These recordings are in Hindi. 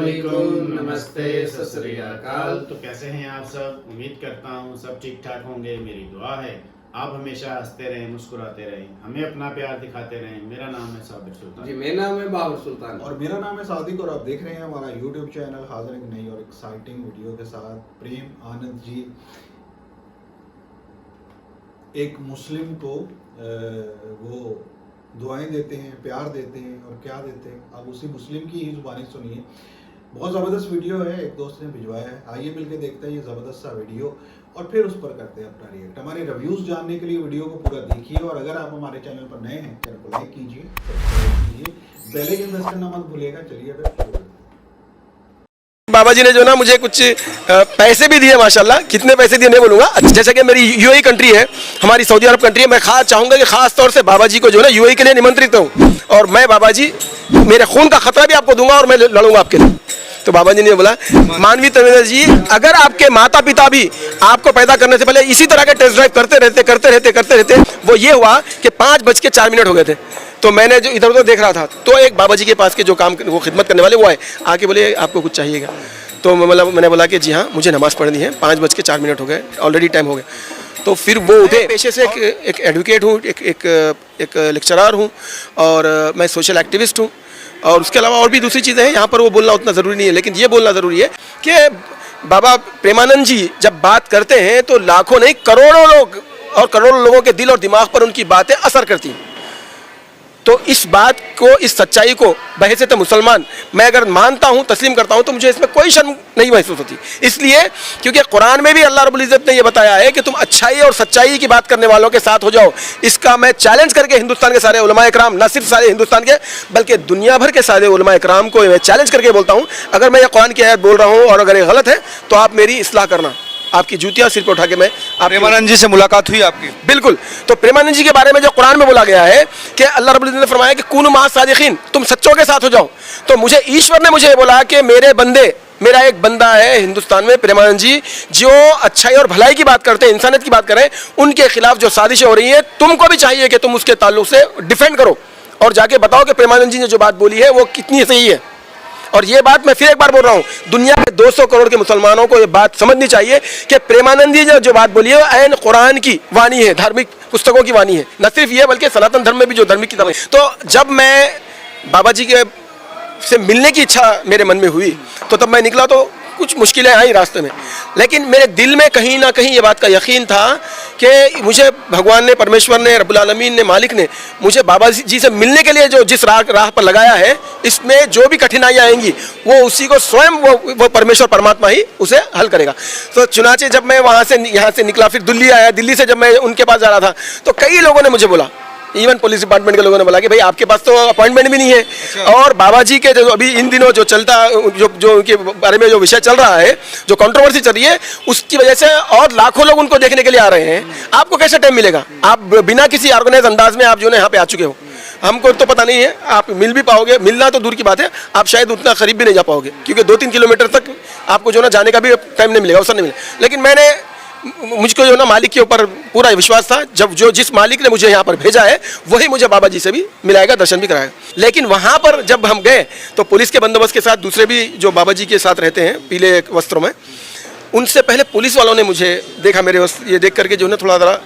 अस्सलामुअलैकुम, नमस्ते, सत श्री अकाल। तो कैसे हैं आप सब? उम्मीद करता हूँ सब ठीक ठाक होंगे। मेरी दुआ है आप हमेशा हंसते रहें, मुस्कुराते रहें, हमें अपना प्यार दिखाते रहें। मेरा नाम है साबिर सुल्तान जी, मेरा नाम है बाबर सुल्तान और मेरा नाम है सादिक और आप देख रहे हैं हमारा यूट्यूब चैनल। हाजिर एक नई और एक्साइटिंग वीडियो के साथ। प्रेम आनंद जी एक मुस्लिम को वो दुआएं देते हैं, प्यार देते हैं और क्या देते हैं, अब उसी मुस्लिम की ही जुबानी सुनिए। बहुत ज़बरदस्त वीडियो है, एक दोस्त ने भिजवाया है, आइए मिलके देखते हैं ये ज़बरदस्त सा वीडियो और फिर उस पर करते हैं अपना रिएक्ट। हमारे रिव्यूज़ जानने के लिए वीडियो को पूरा देखिए और अगर आप हमारे चैनल पर नए हैं चैनल को लाइक कीजिए, सब्सक्राइब कीजिए, बेल आइकन प्रेस करना मत भूलिएगा। चलिए फिर शुरू करते हैं। बाबा जी ने जो ना मुझे कुछ पैसे भी दिए माशाल्लाह। कितने पैसे दिए नहीं बोलूँगा। जैसे कि मेरी यूएई कंट्री है, हमारी सऊदी अरब कंट्री है, मैं खास चाहूँगा कि खास तौर से बाबा जी को जो है ना यूएई के लिए निमंत्रित हूँ और मैं बाबा जी मेरे खून का खतरा भी आपको दूंगा और मैं लड़ूंगा आपके लिए। तो बाबा जी ने बोला, मानवी तवेंद्र जी, अगर आपके माता पिता भी आपको पैदा करने से पहले इसी तरह के टेस्ट ड्राइव करते रहते वो ये हुआ कि 5:04 हो गए थे। तो मैंने जो इधर उधर देख रहा था तो एक बाबा जी के पास के जो काम वो खिदमत करने वाले वो आए, आके बोले आपको कुछ चाहिएगा। तो मैंने बोला कि जी हाँ, मुझे नमाज़ पढ़नी है, 5:04 हो गए, ऑलरेडी टाइम हो गया। तो फिर वो उठे। पेशे से एक एडवोकेट हूँ, एक लेक्चरर हूँ और मैं सोशल एक्टिविस्ट हूँ और उसके अलावा और भी दूसरी चीज़ें हैं। यहाँ पर वो बोलना उतना ज़रूरी नहीं है, लेकिन ये बोलना ज़रूरी है कि बाबा प्रेमानंद जी जब बात करते हैं तो लाखों नहीं करोड़ों लोग और करोड़ों लोगों के दिल और दिमाग पर उनकी बातें असर करती हैं। तो इस बात को, इस सच्चाई को बहैसियत मुसलमान मैं अगर मानता हूँ, तस्लीम करता हूँ, तो मुझे इसमें कोई शर्म नहीं महसूस होती। इसलिए क्योंकि कुरान में भी अल्लाह रब्बुल इज़्ज़त ने यह बताया है कि तुम अच्छाई और सच्चाई की बात करने वालों के साथ हो जाओ। इसका मैं चैलेंज करके हिंदुस्तान के सारे उलमा इकराम, न सिर्फ सारे हिंदुस्तान के बल्कि दुनिया भर के सारे उलमा इकराम को मैं चैलेंज करके बोलता हूँ, अगर मैं ये कुरान की आयत बोल रहा हूँ और अगर ये गलत है तो आप मेरी इस्लाह करना। आपकी जूतियां सिर पर उठा के मैं प्रेमानंद जी से मुलाकात हुई आपकी? बिल्कुल। तो प्रेमानंद जी के बारे में जो कुरान में बोला गया है कि अल्लाह रब्बुल इज़्ज़त ने फरमाया कि कुनु माअ सादिकीन, तुम सच्चों के साथ हो जाओ। तो मुझे ईश्वर ने मुझे बोला कि मेरे बंदे, मेरा एक बंदा है हिंदुस्तान में प्रेमानंद जी, जो अच्छाई और भलाई की बात करते हैं, इंसानियत की बात करें, उनके खिलाफ जो साजिशें हो रही हैं, तुमको भी चाहिए कि तुम उसके ताल्लुक से डिफेंड करो और जाके बताओ कि प्रेमानंद जी ने जो बात बोली है वो कितनी सही है। और ये बात मैं फिर एक बार बोल रहा हूँ, दुनिया के 200 करोड़ के मुसलमानों को ये बात समझनी चाहिए कि प्रेमानंद जी ने जो बात बोली है वो ऐन कुरान की वाणी है, धार्मिक पुस्तकों की वाणी है। न सिर्फ ये बल्कि सनातन धर्म में भी जो धार्मिक किताबें। तो जब मैं बाबा जी के से मिलने की इच्छा मेरे मन में हुई तो तब मैं निकला तो कुछ मुश्किलें आई रास्ते में, लेकिन मेरे दिल में कहीं ना कहीं ये बात का यकीन था कि मुझे भगवान ने, परमेश्वर ने, रब्बुल आलमीन ने, मालिक ने मुझे बाबा जी से मिलने के लिए जो जिस राह पर लगाया है, इसमें जो भी कठिनाइयाँ आएंगी वो उसी को स्वयं वो परमेश्वर परमात्मा ही उसे हल करेगा। तो चुनाचे जब मैं वहाँ से यहाँ से निकला, फिर दिल्ली आया, दिल्ली से जब मैं उनके पास जा रहा था तो कई लोगों ने मुझे बोला, इवन पुलिस डिपार्टमेंट के लोगों ने बोला कि भाई आपके पास तो अपॉइंटमेंट भी नहीं है। अच्छा। और बाबा जी के जो अभी इन दिनों जो चलता, जो उनके बारे में जो विषय चल रहा है, जो कंट्रोवर्सी चल रही है, उसकी वजह से और लाखों लोग उनको देखने के लिए आ रहे हैं। आपको कैसे टाइम मिलेगा? आप बिना किसी ऑर्गेनाइज अंदाज में आप जो है यहाँ पे आ चुके हो, हमको तो पता नहीं है आप मिल भी पाओगे, मिलना तो दूर की बात है, आप शायद उतना करीब भी नहीं जा पाओगे क्योंकि 2-3 किलोमीटर तक आपको जो ना जाने का भी टाइम नहीं मिलेगा, अवसर नहीं मिलेगा। लेकिन मुझको जो ना मालिक के ऊपर पूरा विश्वास था, जब जिस मालिक ने मुझे यहाँ पर भेजा है वही मुझे बाबा जी से भी मिलाएगा, दर्शन भी कराएगा। लेकिन वहाँ पर जब हम गए तो पुलिस के बंदोबस्त के साथ दूसरे भी जो बाबा जी के साथ रहते हैं पीले वस्त्रों में, उनसे पहले पुलिस वालों ने मुझे देखा, मेरे ये देख करके जो है थोड़ा ज़रा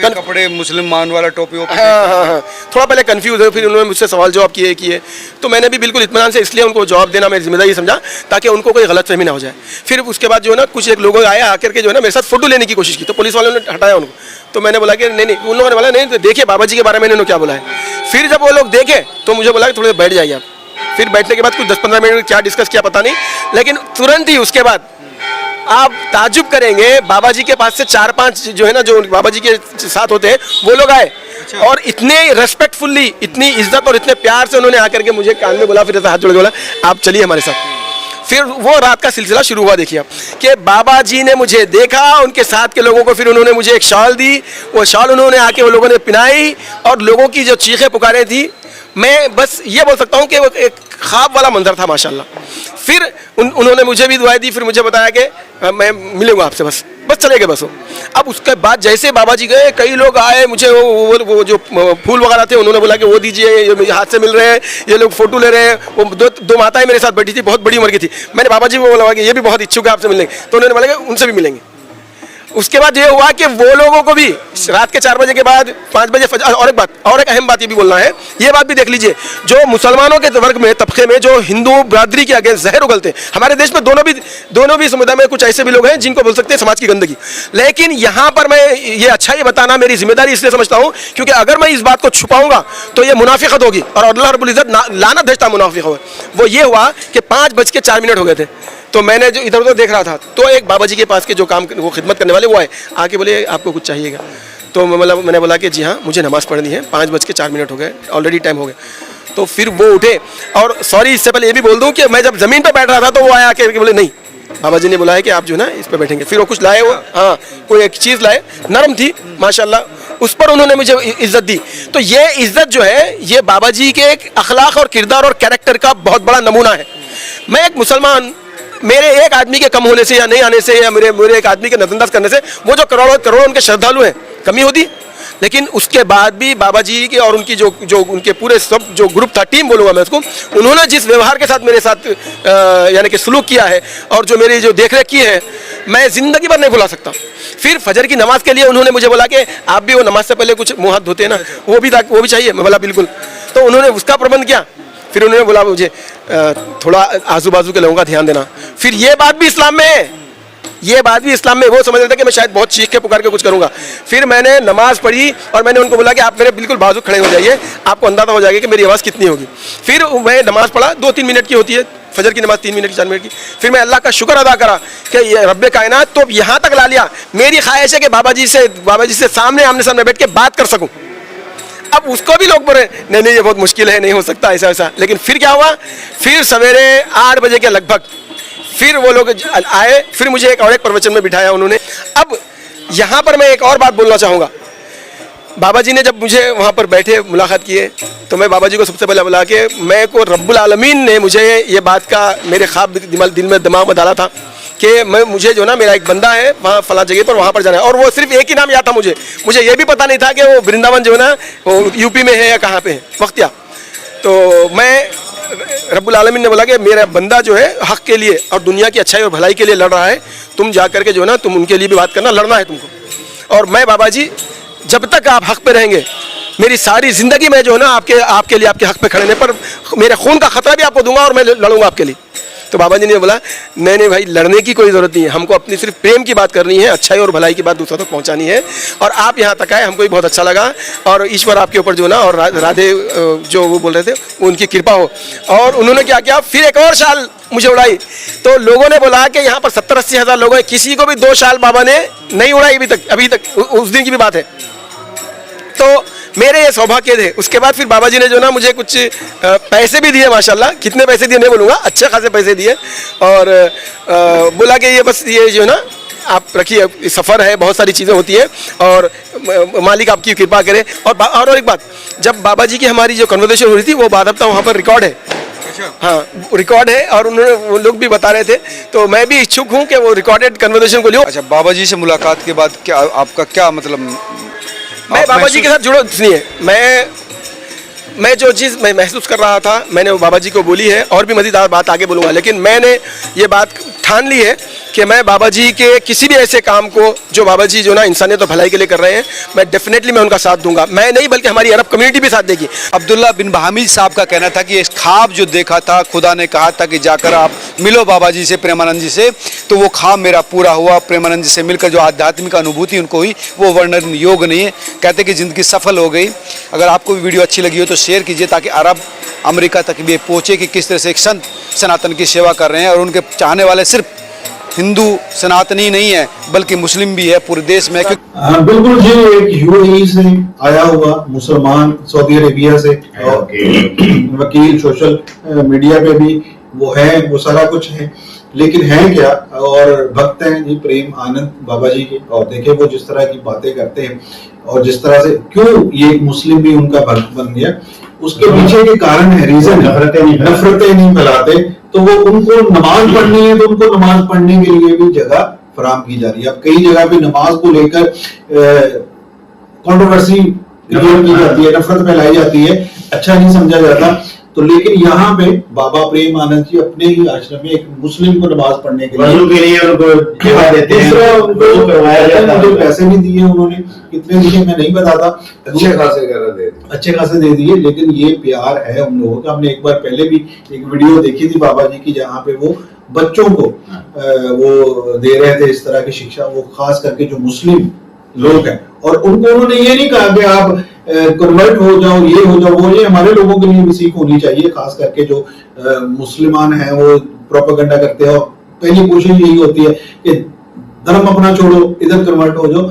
कपड़े मुसलमान वाला टोपी। हाँ, थोड़ा पहले कंफ्यूज है, फिर उन्होंने मुझसे सवाल जवाब किए। तो मैंने भी बिल्कुल इत्मीनान से इसलिए उनको जवाब देना मेरी जिम्मेदारी समझा ताकि उनको कोई गलतफहमी ना हो जाए। फिर उसके बाद जो है ना कुछ एक लोगों आए, आकर के जो है ना मेरे साथ फोटो लेने की कोशिश की, तो पुलिस वालों ने हटाया उनको। तो मैंने बोला कि नहीं, उन लोगों ने बोला नहीं, देखिए बाबा जी के बारे में इन्होंने क्या बोला है। फिर जब वो लोग देखे तो मुझे बोला कि थोड़े बैठ जाइए आप। फिर बैठने के बाद कुछ 10-15 मिनट क्या डिस्कस किया पता नहीं, लेकिन तुरंत ही उसके बाद आप ताजुब करेंगे, बाबा जी के पास से 4-5 जो है ना, जो बाबा जी के साथ होते हैं वो लोग आए। अच्छा। और इतने रेस्पेक्टफुल्ली, इतनी इज्जत और इतने प्यार से उन्होंने आकर के मुझे कान में बोला, फिर हाथ जोड़ के बोला आप चलिए हमारे साथ। फिर वो रात का सिलसिला शुरू हुआ। देखिए कि बाबा जी ने मुझे देखा, उनके साथ के लोगों को फिर उन्होंने मुझे एक शॉल दी, वो शॉल उन्होंने आके वो लोगों ने पिनाई और लोगों की जो चीखें पुकारें थी, मैं बस ये बोल सकता हूँ कि वो एक ख्वाब वाला मंजर था माशाल्लाह। फिर उन्होंने मुझे भी दुआएं दी, फिर मुझे बताया कि मैं मिलूंगा आपसे, बस चले गए बस वो। अब उसके बाद जैसे बाबा जी गए, कई लोग आए, मुझे वो जो फूल वगैरह थे उन्होंने बोला कि वो दीजिए, ये मुझे हाथ से मिल रहे हैं, ये लोग फोटो ले रहे हैं। वो दो माताएं मेरे साथ बैठी थी, बहुत बड़ी उम्र की थी। मैंने बाबा जी को बोला कि ये भी बहुत इच्छुक है आपसे मिलने, तो उन्होंने बोला कि उनसे भी मिलेंगे। उसके बाद ये हुआ कि वो लोगों को भी रात के 4 बजे के बाद 5 बजे फजर। और एक अहम बात ये भी बोलना है, ये बात भी देख लीजिए, जो मुसलमानों के वर्ग में, तबके में जो हिंदू बरादरी के अगेंस्ट जहर उगलते हैं, हमारे देश में दोनों भी समुदाय में कुछ ऐसे भी लोग हैं जिनको बोल सकते हैं समाज की गंदगी। लेकिन यहाँ पर मैं ये अच्छा ही बताना मेरी जिम्मेदारी इसलिए समझता हूँ क्योंकि अगर मैं इस बात को छुपाऊंगा तो ये मुनाफिकत होगी, और अल्लाह रब्बुल इज्जत लानत भेजता मुनाफिक हो। वो ये हुआ कि 5:04 हो गए थे, तो मैंने जो इधर उधर देख रहा था, तो एक बाबा जी के पास के जो काम वो खिदमत करने वाले वो आए, आके बोले आपको कुछ चाहिएगा। तो मैंने बोला कि जी हाँ, मुझे नमाज़ पढ़नी है, 5:04 हो गए, ऑलरेडी टाइम हो गया। तो फिर वो उठे, और सॉरी इससे पहले ये भी बोल दूं कि मैं जब ज़मीन पर बैठ रहा था तो वो आया के बोले नहीं, बाबा जी ने बुलाया कि आप जो है ना इस पर बैठेंगे। फिर वो कुछ लाए, वो हाँ कोई एक चीज़ लाए, नरम थी माशाल्लाह, उस पर उन्होंने मुझे इज्जत दी। तो ये इज्जत जो है ये बाबा जी के एक अखलाक और किरदार और कैरेक्टर का बहुत बड़ा नमूना है। मैं एक मुसलमान, मेरे एक आदमी के कम होने से या नहीं आने से या मेरे एक आदमी के नजरअंदाज करने से वो जो करोड़ों उनके श्रद्धालु हैं कमी होती, लेकिन उसके बाद भी बाबा जी के और उनकी जो उनके पूरे सब जो ग्रुप था, टीम बोलूँगा मैं उसको, उन्होंने जिस व्यवहार के साथ मेरे साथ यानी कि सलूक किया है और जो मेरी जो देखरेख की है, मैं ज़िंदगी भर नहीं भुला सकता। फिर फजर की नमाज के लिए उन्होंने मुझे बोला कि आप भी वो नमाज से पहले कुछ मुँह हाथ धोते हैं ना, वो भी चाहिए। मैं बोला बिल्कुल। तो उन्होंने उसका प्रबंध किया। फिर उन्होंने बोला मुझे थोड़ा आजू बाजू के लोगों का ध्यान देना। फिर ये बात भी इस्लाम में है, ये बात भी इस्लाम में, वो समझ रहे थे कि मैं शायद बहुत चीख के पुकार के कुछ करूंगा। फिर मैंने नमाज पढ़ी और मैंने उनको बोला कि आप मेरे बिल्कुल बाजू खड़े हो जाइए, आपको अंदाजा हो जाएगा कि मेरी आवाज़ कितनी होगी। फिर मैं नमाज पढ़ा, 2-3 मिनट की होती है फजर की नमाज, 3 मिनट की 4 मिनट की। फिर मैं अल्लाह का शुक्र अदा करा कि ये रब्बे कायनात तो यहाँ तक ला लिया। मेरी ख्वाहिश है कि बाबा जी से सामने आमने सामने बैठ के बात कर सकूँ। अब उसको भी लोग बोले नहीं ये बहुत मुश्किल है, नहीं हो सकता ऐसा। लेकिन फिर क्या हुआ, फिर सवेरे 8 बजे के लगभग फिर वो लोग आए, फिर मुझे एक प्रवचन में बिठाया उन्होंने। अब यहाँ पर मैं एक और बात बोलना चाहूँगा। बाबा जी ने जब मुझे वहाँ पर बैठे मुलाकात किए तो मैं बाबा जी को सबसे पहले बोला कि मैं को रब्बुल आलमीन ने मुझे ये बात का मेरे ख्वाब दिमाग में डाला था कि मुझे जो ना मेरा एक बंदा है वहाँ फला जगह पर, वहाँ पर जाना है। और वो सिर्फ एक ही नाम याद था मुझे ये भी पता नहीं था कि वो वृंदावन जो है ना वो यूपी में है या कहाँ पे है वक्तिया। तो मैं रब्बुल आलमीन ने बोला कि मेरा बंदा जो है हक़ के लिए और दुनिया की अच्छाई और भलाई के लिए लड़ रहा है, तुम जा करके जो है ना तुम उनके लिए भी बात करना, लड़ना है तुमको। और मैं बाबा जी जब तक आप हक़ पे रहेंगे, मेरी सारी ज़िंदगी में जो है ना आपके लिए आपके हक़ पे खड़े पर मेरे खून का ख़तरा भी आपको दूंगा और मैं लड़ूंगा आपके लिए। तो बाबा जी ने बोला नहीं भाई, लड़ने की कोई ज़रूरत नहीं है, हमको अपनी सिर्फ प्रेम की बात करनी है, अच्छाई और भलाई की बात दूसरों तक पहुंचानी है। और आप यहाँ तक आए, हमको भी बहुत अच्छा लगा। और ईश्वर आपके ऊपर जो ना और राधे जो वो बोल रहे थे उनकी कृपा हो। और उन्होंने क्या किया, फिर एक और शाल मुझे उड़ाई। तो लोगों ने बोला कि यहाँ पर 70-80 हज़ार लोग हैं, किसी को भी 2 शाल बाबा ने नहीं उड़ाई अभी तक उस दिन की भी बात है। तो मेरे ये सौभाग्य थे। उसके बाद फिर बाबा जी ने जो ना मुझे कुछ पैसे भी दिए, माशाल्लाह। कितने पैसे दिए नहीं बोलूँगा, अच्छे खासे पैसे दिए। और बोला कि ये बस ये जो ना आप रखिए, सफ़र है, बहुत सारी चीज़ें होती हैं और मालिक आपकी कृपा करे। और एक बात, जब बाबा जी की हमारी जो कन्वर्सेशन हो रही थी वो बात वहाँ पर रिकॉर्ड है। हाँ रिकॉर्ड है और वो लोग भी बता रहे थे। तो मैं भी इच्छुक हूँ कि वो रिकॉर्डेड कन्वर्सेशन को लूँ। अच्छा, बाबा जी से मुलाकात के बाद क्या आपका क्या मतलब, मैं बाबा जी के साथ जुड़ा इसलिए मैं जो चीज़ मैं महसूस कर रहा था मैंने वो बाबा जी को बोली है और भी मज़ीदार बात आगे बोलूँगा। लेकिन मैंने ये बात ठान ली है कि मैं बाबा जी के किसी भी ऐसे काम को जो बाबा जी जो ना इंसानियत और भलाई के लिए कर रहे हैं, मैं डेफिनेटली मैं उनका साथ दूंगा। मैं नहीं बल्कि हमारी अरब कम्युनिटी भी साथ देगी। अब्दुल्ला बिन बहामिद साहब का कहना था कि इस ख्वाब जो देखा था, खुदा ने कहा था कि जाकर आप मिलो बाबा जी से, प्रेमानंद जी से, तो वो ख्वाब मेरा पूरा हुआ। प्रेमानंद जी से मिलकर जो आध्यात्मिक अनुभूति उनको हुई वो वर्णन योग नहीं है। कहते कि ज़िंदगी सफल हो गई। अगर आपको भी वीडियो अच्छी लगी हो तो शेयर कीजिए ताकि अरब अमेरिका तक भी पहुँचे कि किस तरह से एक संत सनातन की सेवा कर रहे हैं और उनके चाहने वाले सिर्फ हिंदू सनातनी नहीं है बल्कि मुस्लिम भी है पूरे देश में। बिल्कुल जी, एक यूएई से आया हुआ मुसलमान, सऊदी अरेबिया से, और वकील, सोशल मीडिया पे भी वो है, वो सारा कुछ है। लेकिन है क्या, और भक्त हैं जी प्रेम आनंद बाबा जी के। और देखे वो जिस तरह की बातें करते हैं और जिस तरह से क्यों ये मुस्लिम भी उनका भक्त बन गया, उसके पीछे के कारण है, रीजन नफरतें नहीं फैलाते। तो वो उनको नमाज पढ़नी है तो उनको नमाज पढ़ने के लिए भी जगह फराहम की जा रही है। अब कई जगह पे नमाज को लेकर कंट्रोवर्सी क्रिएट की जाती है, नफरत फैलाई जाती है, अच्छा नहीं समझा जाता। तो लेकिन यहाँ पे बाबा प्रेम आनंद जी अपने ही आश्रम में एक मुस्लिम को नमाज पढ़ने के वजू के लिए उनको जगह देते हैं, वजू करवाया जाता है। मुझे पैसे नहीं दिए उन्होंने, कितने दिए मैं नहीं बताता, अच्छे खासे कर दे अच्छे खासे दे दिए, लेकिन ये प्यार है उन लोगों का। हमने एक बार पहले भी एक वीडियो देखी थी बाबा जी की, जहाँ पे वो बच्चों को वो दे रहे थे इस तरह की शिक्षा, वो खास करके जो मुस्लिम लोग हैं, और उनको उन्होंने ये नहीं कहा कि आप कन्वर्ट हो जाओ, ये हो जाओ, वो, ये हमारे लोगों के लिए भी सीख होनी चाहिए, खास करके जो मुसलमान हैं वो प्रोपेगेंडा करते हैं और पहली कोशिश यही होती है कि धर्म अपना छोड़ो, इधर कन्वर्ट हो जाओ।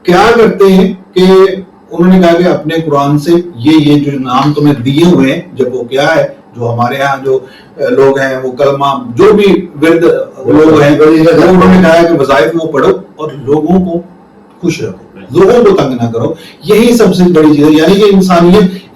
क्या करते हैं कि उन्होंने कहा कि अपने कुरान से ये जो नाम तुम्हें दिए हुए हैं, जब वो क्या है, जो हमारे यहाँ जो लोग हैं वो कलमा जो भी विरद लोग हैं, वो उन्होंने कहा है कि वज़ाइफ वो पढ़ो और लोगों को खुश रखो, लोगों को तंग ना करो, यही सबसे बड़ी चीज है। यानी कि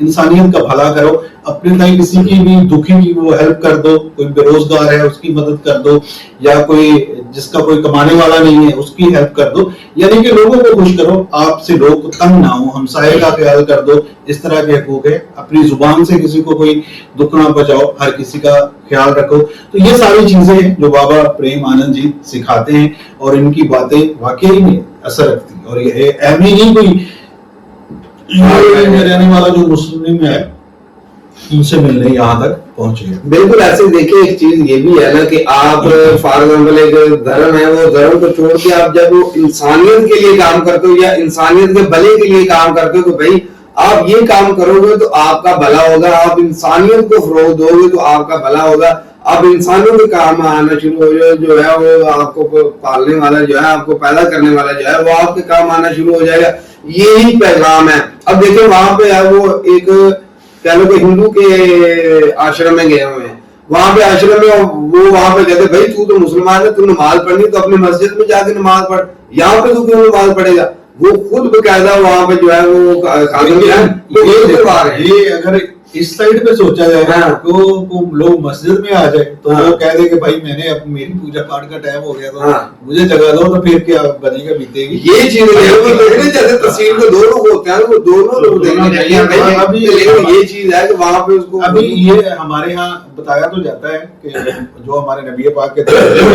इंसानियत का भला करो, अपने ताई किसी की भी दुखी की वो हेल्प कर दो, कोई बेरोजगार है उसकी मदद कर दो, या कोई जिसका कोई कमाने वाला नहीं है उसकी हेल्प कर दो, यानी कि लोगों को खुश करो, आपसे लोग तंग ना हो, हमसाये का ख्याल कर दो, इस तरह के हकूक है। अपनी जुबान से किसी को कोई दुख ना पहुंचाओ, हर किसी का ख्याल रखो। तो ये सारी चीजें हैं जो बाबा प्रेम आनंद जी सिखाते हैं, और इनकी बातें वाकई में असर रखती है। और ये एम ही नहीं कोई रहने वाला जो मुस्लिम है उनसे मिलने यहाँ तक पहुंचे हैं। बिल्कुल ऐसे देखिए, एक चीज ये भी है ना कि आप फॉर एग्जाम्पल एक धर्म है, वो धर्म को छोड़ के आप जब वो इंसानियत के लिए काम करते हो या इंसानियत के भले के लिए काम करते हो, तो भाई आप ये काम करोगे तो आपका भला होगा, आप इंसानियत को फरोग दोगे तो आपका भला होगा, आप इंसानों के काम आना शुरू हो जाए, जो है वो आपको पालने वाला जो है, आपको पैदा करने वाला जो है वो आपके काम आना शुरू हो जाएगा। यही पैगाम है। अब देखिए वहां पे है वो एक कह लो कि हिंदू के आश्रम में गए हुए हैं, वहां पे आश्रम में वो वहां पे कहते भाई तू तो मुसलमान है, तू नमाज पढ़नी तो अपनी मस्जिद में जाके नमाज पढ़, यहाँ पे तू क्यों नमाज पढ़ेगा। वो खुद बकायदा वहां पे जो है वो ये अगर इस साइड पे सोचा जाए तो लोग मस्जिद में आ जाए तो वो कह दे कि भाई मैंने अब मेरी पूजा पाठ का टाइम हो गया तो मुझे जगह दो, तो फिर क्या बनेगा, बीतेगी। ये चीज जैसे तस्वीर में दो लोग होते हैं, वो दोनों लोग देखने चाहिए। अभी ये चीज है कि वहां पे उसको अभी ये हमारे यहाँ बताया तो जाता है कि जो हमारे नबी पाक के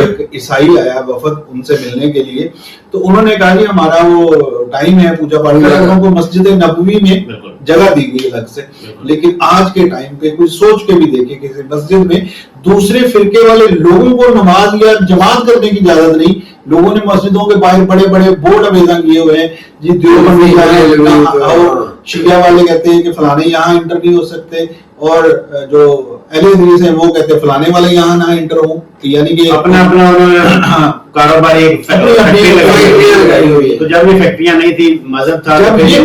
एक ईसाई आया वफद उनसे मिलने के लिए, तो उन्होंने कहा कि हमारा वो टाइम है पूजा पाठ का, उनको मस्जिद नबवी में जगह दी गई अलग से। लेकिन आज के टाइम पे कोई सोच के भी देखे किसी मस्जिद में दूसरे फिरके वाले लोगों को नमाज या जमात करने की इजाजत नहीं। लोगों ने मस्जिदों के बाहर बड़े बड़े बोर्ड अवेजा किए हुए हैं जी, देवबंदी और शिया वाले कहते हैं कि फलाने यहाँ इंटर नहीं हो सकते, और जो एलिस है वो कहते हैं फलाने वाले यहाँ ना इंटर हो, यानी कि अपना अपना कारोबारी लगाई हुई। तो जब ये फैक्ट्रियां नहीं थी, मजहब था, ये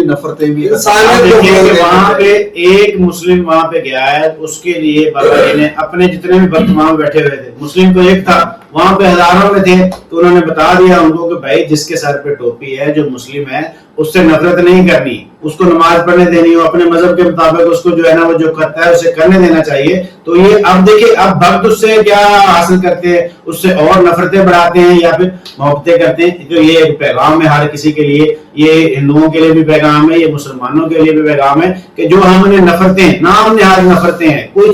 नफरतें भी। वहां पे एक मुस्लिम वहां पे गया है, उसके लिए बाबा जी ने अपने जितने भी भक्त वहां बैठे हुए थे, मुस्लिम तो एक था, वहां पे हजारों में थे, तो उन्होंने बता दिया उनको कि भाई जिसके सर पे टोपी है, जो मुस्लिम है, उससे नफरत नहीं करनी, उसको नमाज पढ़ने देनी हो, अपने मजहब के मुताबिक उसको जो है ना वो जो करता है उसे करने देना चाहिए। तो ये अब देखिए, अब भक्त उससे क्या हासिल करते हैं, उससे और नफरतें बढ़ाते हैं या फिर मोहब्बतें करते हैं। तो ये एक पैगाम है हर किसी के लिए, ये हिंदुओं के लिए भी पैगाम है, ये मुसलमानों के लिए भी पैगाम है कि जो हमने नफरतें, नाम निहाद नफरतें हैं, कोई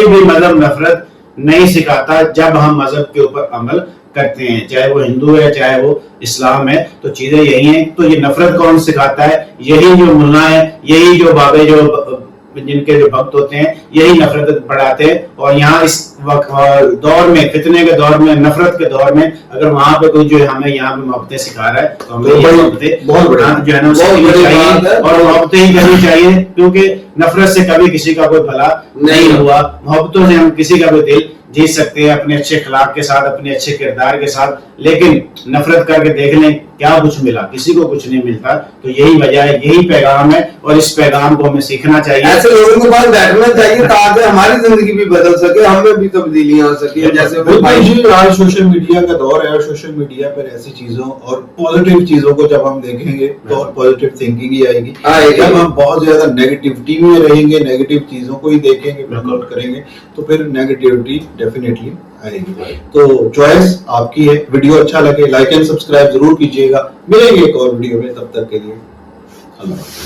भी मजहब नफरत नहीं सिखाता जब हम मजहब के ऊपर अमल करते हैं, चाहे वो हिंदू है चाहे वो इस्लाम है। तो चीजें यही हैं। तो ये नफरत कौन सिखाता है? यही जो मुल्ला है, यही जो बाबे जो जिनके जो भक्त होते हैं, यही नफरत बढ़ाते हैं। और यहाँ इस दौर में, फितने के दौर में, नफरत के दौर में, अगर वहां पे कोई जो हमें यहाँ पे मोहब्बतें सिखा रहा है तो हमें ये मोहब्बतें जो है ना चाहिए और मोहब्बतें ही करनी चाहिए, क्योंकि नफरत से कभी किसी का कोई भला नहीं हुआ। मोहब्बतों से हम किसी का भी दिल जीत सकते हैं, अपने अच्छे अखलाक के साथ, अपने अच्छे किरदार के साथ। लेकिन नफरत करके देख लें, क्या कुछ मिला? किसी को कुछ नहीं मिलता। तो यही वजह है, यही पैगाम है और इस पैगाम को हमें सीखना चाहिए। ऐसे लोगों के पास बैठना चाहिए ताकि हमारी जिंदगी भी बदल सके, हमें भी तब्दीलियां हो सके। जैसे बिल्कुल जी, आज सोशल मीडिया का दौर है और सोशल मीडिया पर ऐसी चीजों और पॉजिटिव चीजों को जब हम देखेंगे तो पॉजिटिव थिंकिंग ही आएगी। जब हम बहुत ज्यादा नेगेटिविटी में रहेंगे, नेगेटिव चीजों को ही देखेंगे, प्रमोट करेंगे, तो फिर नेगेटिविटी डेफिनेटली आएगी। तो चॉइस आपकी है। वीडियो अच्छा लगे लाइक एंड सब्सक्राइब जरूर कीजिएगा। मिलेंगे एक और वीडियो में, तब तक के लिए अल्लाह।